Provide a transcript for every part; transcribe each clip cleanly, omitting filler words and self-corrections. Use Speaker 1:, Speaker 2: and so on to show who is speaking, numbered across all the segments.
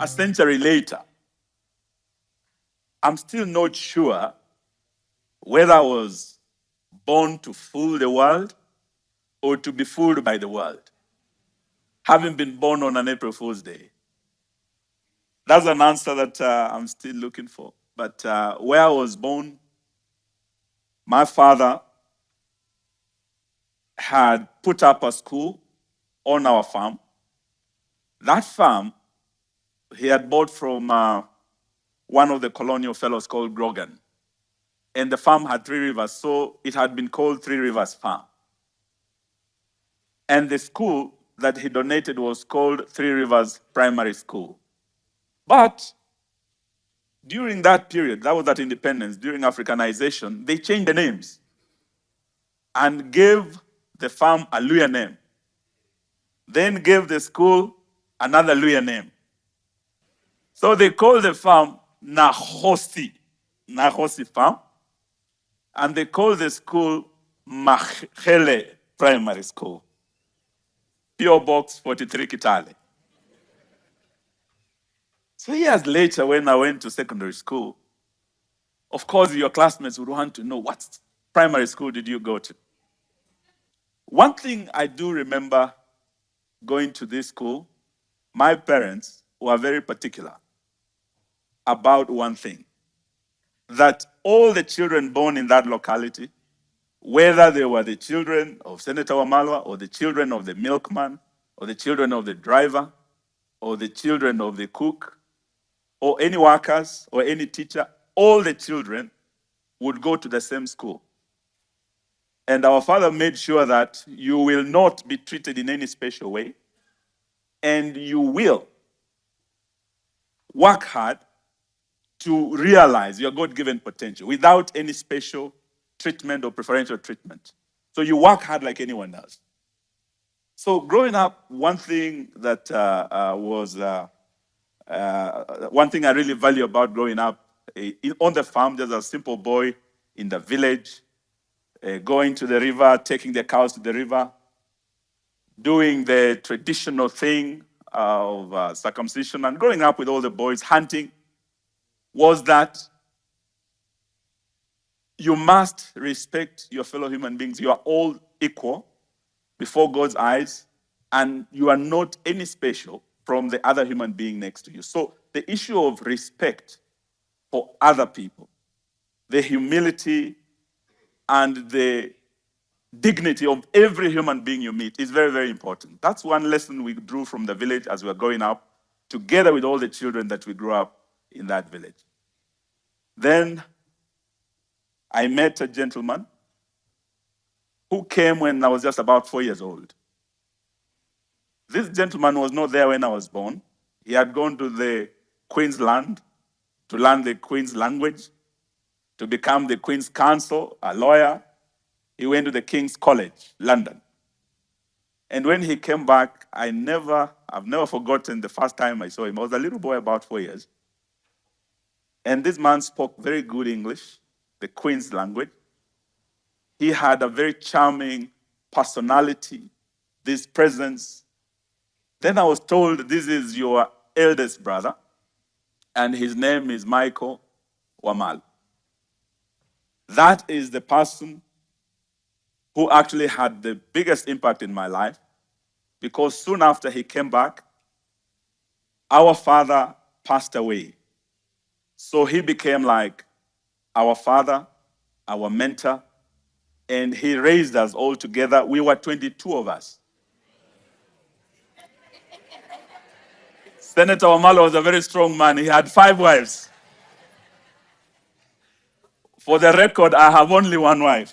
Speaker 1: a century later, I'm still not sure whether I was born to fool the world or to be fooled by the world, having been born on an April Fool's Day. That's an answer that I'm still looking for. But where I was born, my father had put up a school on our farm. That farm he had bought from one of the colonial fellows called Grogan. And the farm had 3 rivers, so it had been called 3 Rivers Farm. And the school that he donated was called 3 Rivers Primary School. But during that period, that was at independence, during Africanization, they changed the names and gave the farm a Luya name. Then gave the school another Luya name. So they called the farm Nahosi Farm, and they called the school Mahele Primary School. P.O. Box 43 Kitale. So years later, when I went to secondary school, of course, your classmates would want to know, what primary school did you go to? One thing I do remember going to this school, my parents were very particular about one thing, that all the children born in that locality, whether they were the children of Senator Wamalwa or the children of the milkman or the children of the driver or the children of the cook or any workers or any teacher, all the children would go to the same school. And our father made sure that you will not be treated in any special way, and you will work hard to realize your God-given potential without any special treatment or preferential treatment. So you work hard like anyone else. So growing up, one thing that one thing I really value about growing up on the farm, just a simple boy in the village, going to the river, taking the cows to the river, doing the traditional thing of circumcision, and growing up with all the boys hunting, was that you must respect your fellow human beings. You are all equal before God's eyes, and you are not any special from the other human being next to you. So the issue of respect for other people, the humility and the dignity of every human being you meet is very, very important. That's one lesson we drew from the village as we were growing up, together with all the children that we grew up in that village. Then I met a gentleman who came when I was just about 4 years old. This gentleman was not there when I was born. He had gone to the Queen's land to learn the Queen's language, to become the Queen's counsel, a lawyer. He went to the King's College, London. And when he came back, I've never forgotten the first time I saw him. I was a little boy, about 4 years. And this man spoke very good English, the Queen's language. He had a very charming personality, this presence. Then I was told, this is your eldest brother, and his name is Michael Wamalwa. That is the person who actually had the biggest impact in my life, because soon after he came back, our father passed away. So he became like our father, our mentor, and he raised us all together. We were 22 of us. Senator Wamalwa was a very strong man. He had 5 wives. For the record, I have only 1 wife.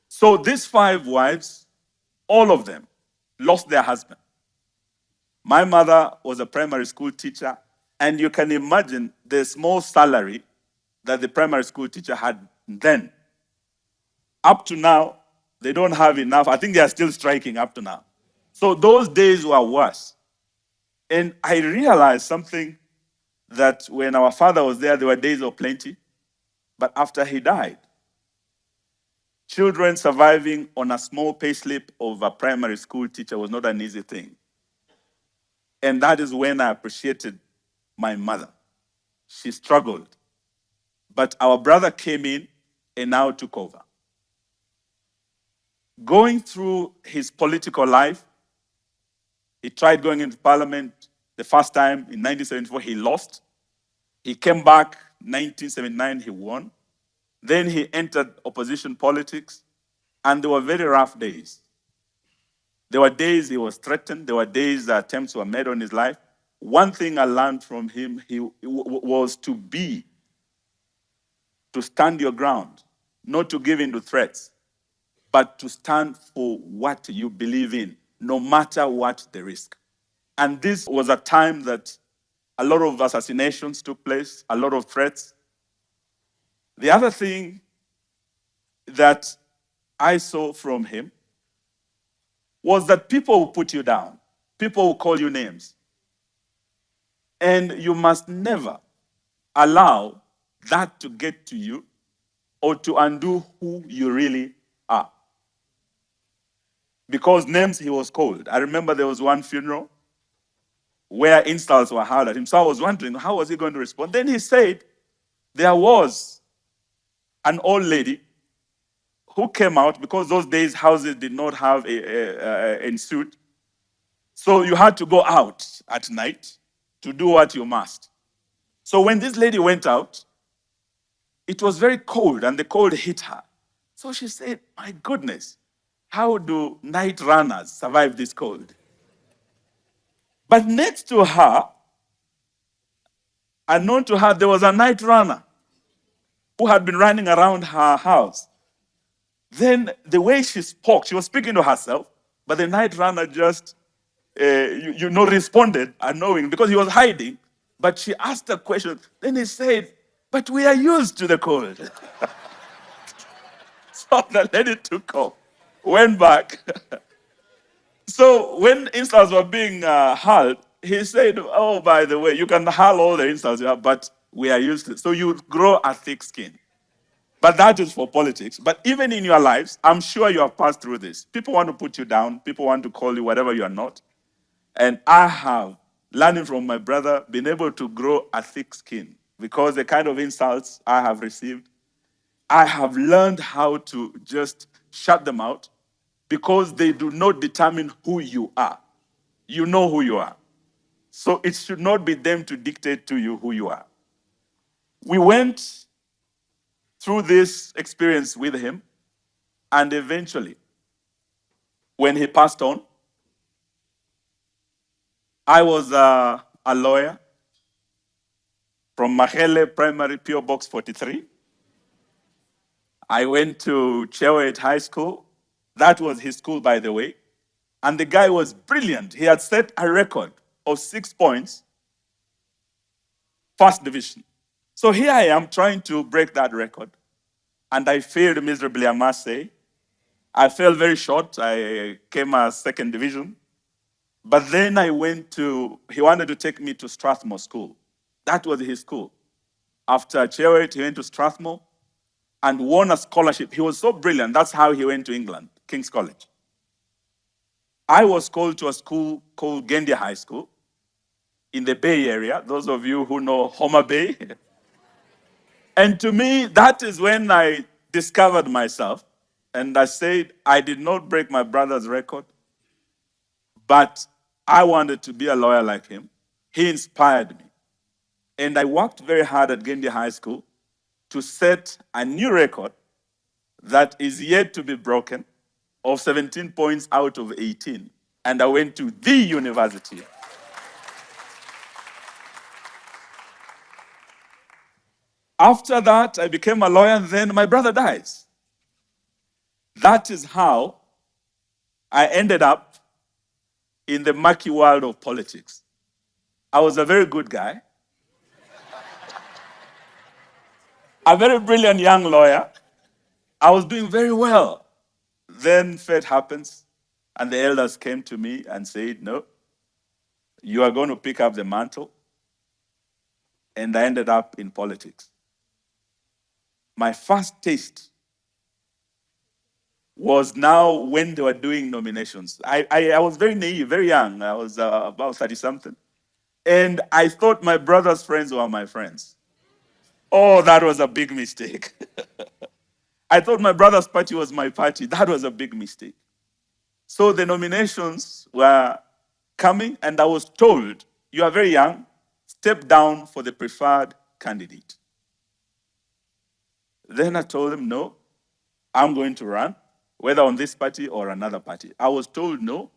Speaker 1: So these 5 wives, all of them lost their husband. My mother was a primary school teacher, and you can imagine the small salary that the primary school teacher had then. Up to now, they don't have enough. I think they are still striking up to now. So those days were worse. And I realized something, that when our father was there were days of plenty. But after he died, children surviving on a small payslip of a primary school teacher was not an easy thing. And that is when I appreciated my mother. She struggled. But our brother came in and now took over. Going through his political life, he tried going into parliament the first time in 1974, he lost. He came back 1979, he won. Then he entered opposition politics, and there were very rough days. There were days he was threatened. There were days that attempts were made on his life. One thing I learned from him was to stand your ground, not to give in to threats, but to stand for what you believe in, no matter what the risk. And this was a time that a lot of assassinations took place, a lot of threats. The other thing that I saw from him was that people will put you down. People will call you names. And you must never allow that to get to you or to undo who you really are. Because names he was called. I remember there was one funeral where insults were hurled at him. So I was wondering, how was he going to respond? Then he said, there was an old lady who came out, because those days houses did not have a ensuite. So you had to go out at night to do what you must. So when this lady went out, it was very cold and the cold hit her. So she said, my goodness, how do night runners survive this cold? But next to her, unknown to her, there was a night runner who had been running around her house. Then the way she spoke, she was speaking to herself, but the night runner just, responded, unknowing, because he was hiding. But she asked a question. Then he said, but we are used to the cold. So the lady took off, went back. So when insults were being hurled, he said, oh, by the way, you can hurl all the insults you have, but we are used to it. So you grow a thick skin. But that is for politics. But even in your lives, I'm sure you have passed through this. People want to put you down. People want to call you whatever you are not. And I have, learning from my brother, been able to grow a thick skin because the kind of insults I have received, I have learned how to just shut them out because they do not determine who you are. You know who you are. So it should not be them to dictate to you who you are. We went through this experience with him, and eventually, when he passed on, I was a lawyer from Mahele Primary, PO Box 43. I went to Chewet High School. That was his school, by the way. And the guy was brilliant. He had set a record of 6 points, first division. So here I am trying to break that record. And I failed miserably, I must say. I fell very short. I came as second division. But then he wanted to take me to Strathmore School. That was his school. After Chewet, he went to Strathmore and won a scholarship. He was so brilliant. That's how he went to England, King's College. I was called to a school called Gendia High School in the Bay Area, those of you who know Homer Bay. And to me, that is when I discovered myself. And I said, I did not break my brother's record, but I wanted to be a lawyer like him. He inspired me. And I worked very hard at Gendia High School to set a new record that is yet to be broken of 17 points out of 18. And I went to the university. After that, I became a lawyer, and then my brother dies. That is how I ended up in the murky world of politics. I was a very good guy, a very brilliant young lawyer. I was doing very well. Then fate happens, and the elders came to me and said, no, you are going to pick up the mantle. And I ended up in politics. My first taste was now when they were doing nominations. I was very naive, very young. I was about 30 something. And I thought my brother's friends were my friends. Oh, that was a big mistake. I thought my brother's party was my party. That was a big mistake. So the nominations were coming, and I was told, you are very young, step down for the preferred candidate. Then I told them, no, I'm going to run, whether on this party or another party. I was told, no,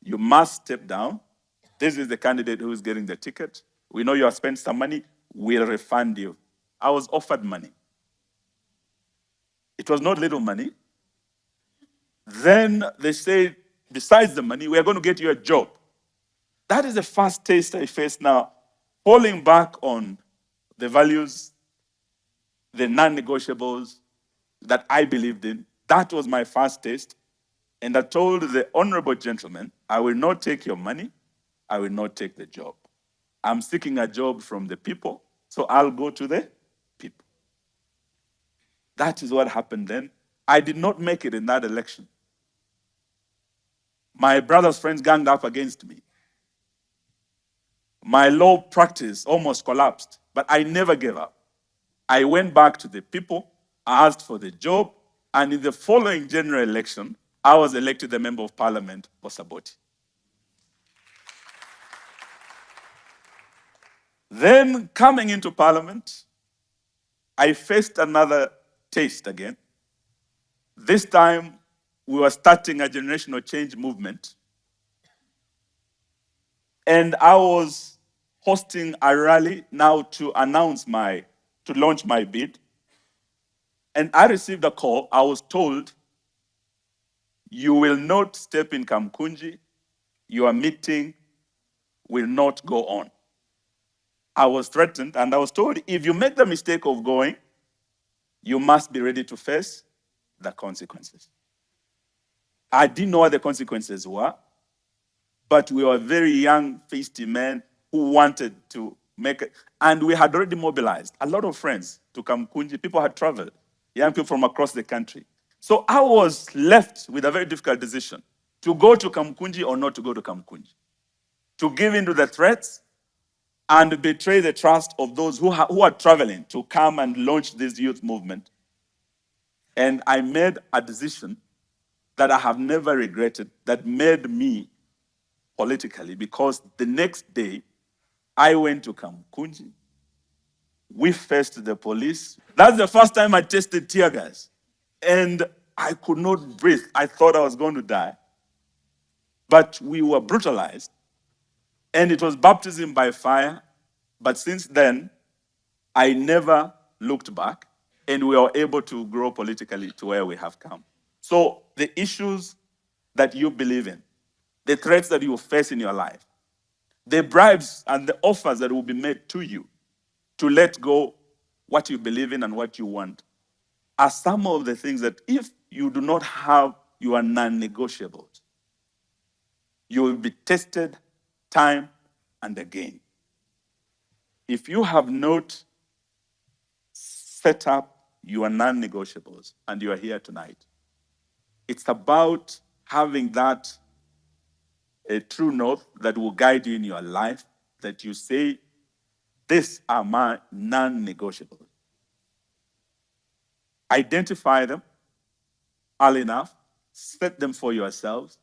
Speaker 1: you must step down. This is the candidate who is getting the ticket. We know you have spent some money, we'll refund you. I was offered money. It was not little money. Then they said, besides the money, we are going to get you a job. That is the first taste I face now, falling back on the values, the non-negotiables that I believed in. That was my first taste. And I told the honorable gentleman, I will not take your money. I will not take the job. I'm seeking a job from the people, so I'll go to the people. That is what happened then. I did not make it in that election. My brother's friends ganged up against me. My law practice almost collapsed, but I never gave up. I went back to the people, I asked for the job, and in the following general election, I was elected a member of parliament for Saboti. Then coming into parliament, I faced another taste again. This time, we were starting a generational change movement. And I was hosting a rally now to launch my bid. And I received a call. I was told, you will not step in Kamkunji. Your meeting will not go on. I was threatened, and I was told, if you make the mistake of going, you must be ready to face the consequences. I didn't know what the consequences were, but we were very young, feisty men who wanted to make it. And we had already mobilized a lot of friends to Kamkunji. People had traveled, young people from across the country. So I was left with a very difficult decision, to go to Kamkunji or not to go to Kamkunji, to give in to the threats and betray the trust of those who are traveling to come and launch this youth movement. And I made a decision that I have never regretted, that made me politically, because the next day I went to Kamkunji. We faced the police. That's the first time I tasted tear gas. And I could not breathe. I thought I was going to die. But we were brutalized. And it was baptism by fire. But since then, I never looked back. And we were able to grow politically to where we have come. So the issues that you believe in, the threats that you face in your life, the bribes and the offers that will be made to you to let go what you believe in and what you want are some of the things that if you do not have your non-negotiables, you will be tested time and again. If you have not set up your non-negotiables and you are here tonight, it's about having that a true north that will guide you in your life, that you say, these are my non-negotiables. Identify them early enough, set them for yourselves.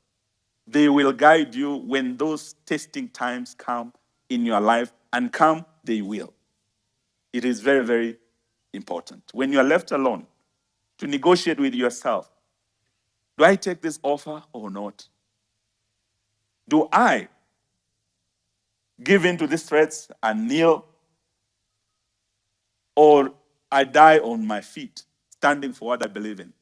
Speaker 1: They will guide you when those testing times come in your life, and come, they will. It is very, very important. When you are left alone, to negotiate with yourself, do I take this offer or not? Do I give in to these threats and kneel, or I die on my feet, standing for what I believe in?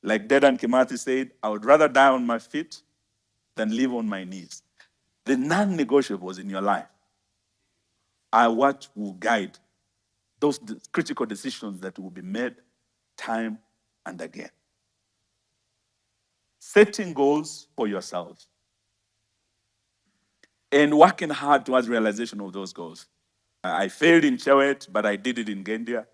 Speaker 1: Like Dedan Kimathi said, I would rather die on my feet than live on my knees. The non-negotiables in your life are what will guide those critical decisions that will be made time and again. Setting goals for yourselves and working hard towards realization of those goals. I failed in Chewet, but I did it in Gendia.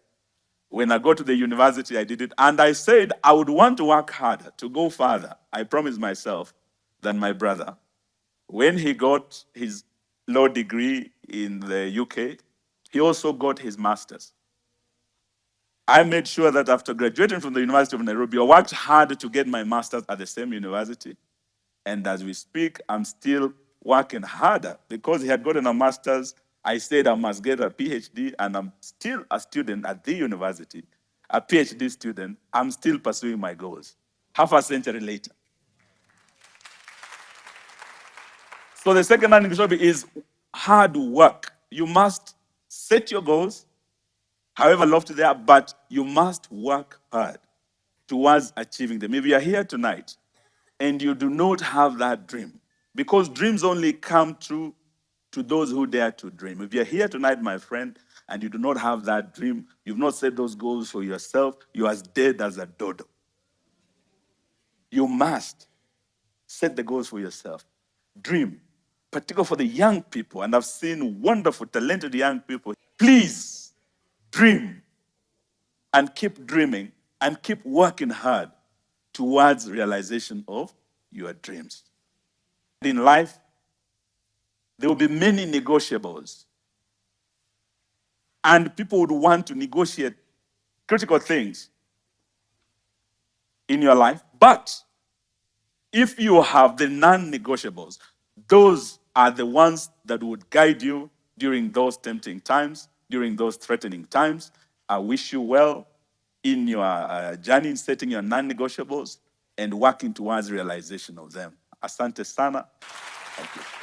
Speaker 1: When I got to the university, I did it. And I said I would want to work harder, to go further. I promised myself than my brother. When he got his law degree in the UK, he also got his master's. I made sure that after graduating from the University of Nairobi, I worked hard to get my master's at the same university. And as we speak, I'm still working harder because he had gotten a master's. I said I must get a PhD, and I'm still a student at the university, a PhD student. I'm still pursuing my goals. Half a century later. So the second non-negotiable is hard work. You must set your goals, however lofty they are, but you must work hard towards achieving them. If you are here tonight and you do not have that dream, because dreams only come true to those who dare to dream. If you're here tonight, my friend, and you do not have that dream, you've not set those goals for yourself, you're as dead as a dodo. You must set the goals for yourself. Dream, particularly for the young people, and I've seen wonderful, talented young people. Please dream and keep dreaming and keep working hard towards realization of your dreams. In life, there will be many negotiables. And people would want to negotiate critical things in your life. But if you have the non-negotiables, those are the ones that would guide you during those tempting times, during those threatening times. I wish you well in your journey in setting your non-negotiables and working towards realization of them. Asante sana. Thank you.